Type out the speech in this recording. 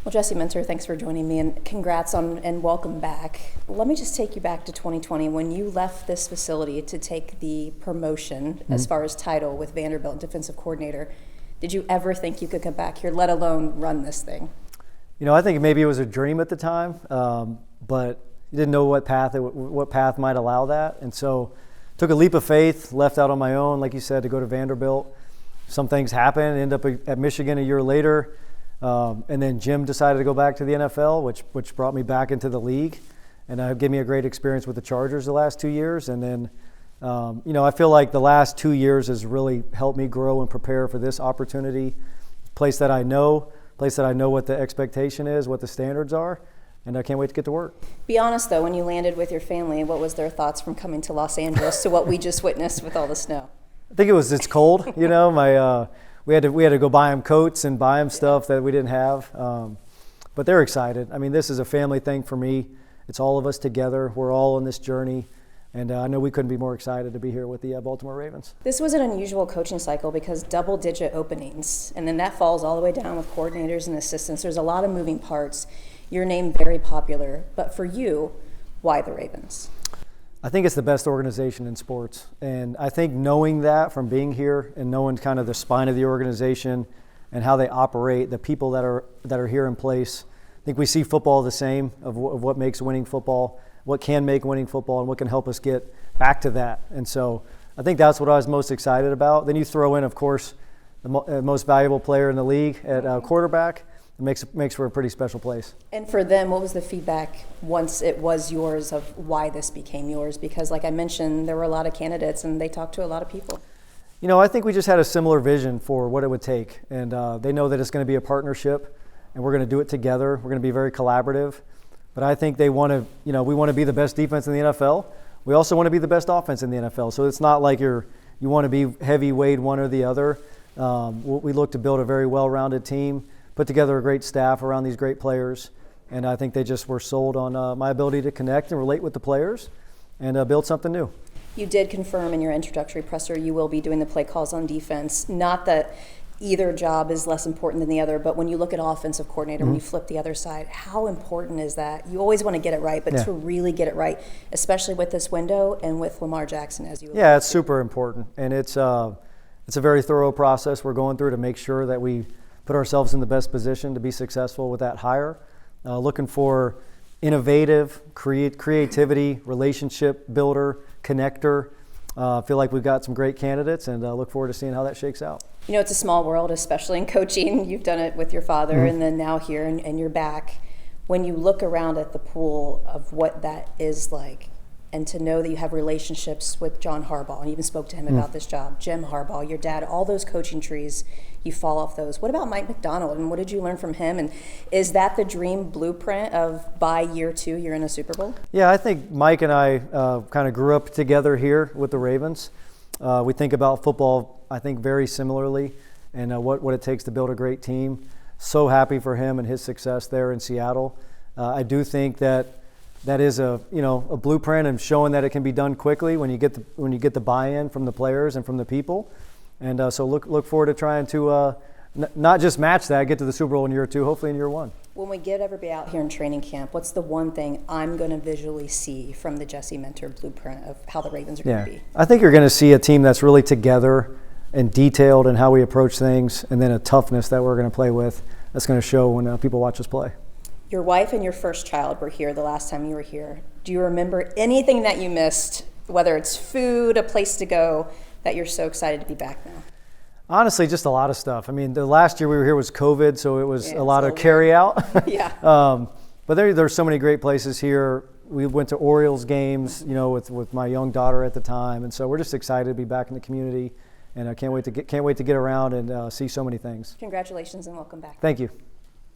Well, Jesse Minter, thanks for joining me, and congrats on and welcome back. Let me just take you back to 2020 when you left this facility to take the promotion as far as title with Vanderbilt defensive coordinator. Did you ever think you could come back here, let alone run this thing? You know, I think maybe it was a dream at the time, but you didn't know what path might allow that, and so took a leap of faith, left out on my own, like you said, to go to Vanderbilt. Some things happened, ended up at Michigan a year later. And then Jim decided to go back to the NFL, which brought me back into the league, and gave me a great experience with the Chargers the last 2 years. And then, I feel like the last 2 years has really helped me grow and prepare for this opportunity. Place that I know what the expectation is, what the standards are, and I can't wait to get to work. Be honest though, when you landed with your family, what was their thoughts from coming to Los Angeles to what we just witnessed with all the snow? I think it's cold. We had to go buy them coats and buy them stuff that we didn't have. But they're excited. I mean, this is a family thing for me. It's all of us together. We're all on this journey. And I know we couldn't be more excited to be here with the Baltimore Ravens. This was an unusual coaching cycle because double-digit openings, and then that falls all the way down with coordinators and assistants. There's a lot of moving parts. Your name very popular. But for you, why the Ravens? I think it's the best organization in sports, and I think knowing that from being here and knowing kind of the spine of the organization and how they operate, the people that are here in place, I think we see football the same of what makes winning football, what can make winning football, and what can help us get back to that. And so I think that's what I was most excited about. Then you throw in, of course, the most valuable player in the league at quarterback. It makes for a pretty special place. And for them, what was the feedback once it was yours of why this became yours? Because like I mentioned, there were a lot of candidates and they talked to a lot of people. I think we just had a similar vision for what it would take. And they know that it's going to be a partnership and we're going to do it together. We're going to be very collaborative. But I think we want to be the best defense in the NFL. We also want to be the best offense in the NFL. So it's not like you want to be heavyweight one or the other. We look to build a very well-rounded team, put together a great staff around these great players, and I think they just were sold on my ability to connect and relate with the players and build something new. You did confirm in your introductory presser you will be doing the play calls on defense. Not that either job is less important than the other, but when you look at offensive coordinator, when you flip the other side, how important is that? You always want to get it right, but to really get it right, especially with this window and with Lamar Jackson, as you it's super important, and it's a very thorough process we're going through to make sure that we put ourselves in the best position to be successful with that hire. Looking for innovative, creativity, relationship builder, connector. Feel like we've got some great candidates and look forward to seeing how that shakes out. It's a small world, especially in coaching. You've done it with your father and then now here and you're back. When you look around at the pool of what that is like, and to know that you have relationships with John Harbaugh, and you even spoke to him about this job, Jim Harbaugh, your dad, all those coaching trees, you fall off those. What about Mike McDonald, and what did you learn from him? And is that the dream blueprint of by year 2, you're in a Super Bowl? Yeah, I think Mike and I kind of grew up together here with the Ravens. We think about football, I think, very similarly, and what it takes to build a great team. So happy for him and his success there in Seattle. I do think that is a blueprint and showing that it can be done quickly when you get the buy-in from the players and from the people, and so look forward to trying to not just match that, get to the Super Bowl in year 2, hopefully in year 1. When we get everybody out here in training camp, what's the one thing I'm going to visually see from the Jesse Minter blueprint of how the Ravens are going to be? I think you're going to see a team that's really together and detailed in how we approach things, and then a toughness that we're going to play with that's going to show when people watch us play. Your wife and your first child were here the last time you were here. Do you remember anything that you missed, whether it's food, a place to go, that you're so excited to be back now? Honestly, just a lot of stuff. I mean, the last year we were here was COVID, so it was a lot of carry out. But there's so many great places here. We went to Orioles games, with my young daughter at the time, and so we're just excited to be back in the community, and I can't wait to get around and see so many things. Congratulations and welcome back. Thank you.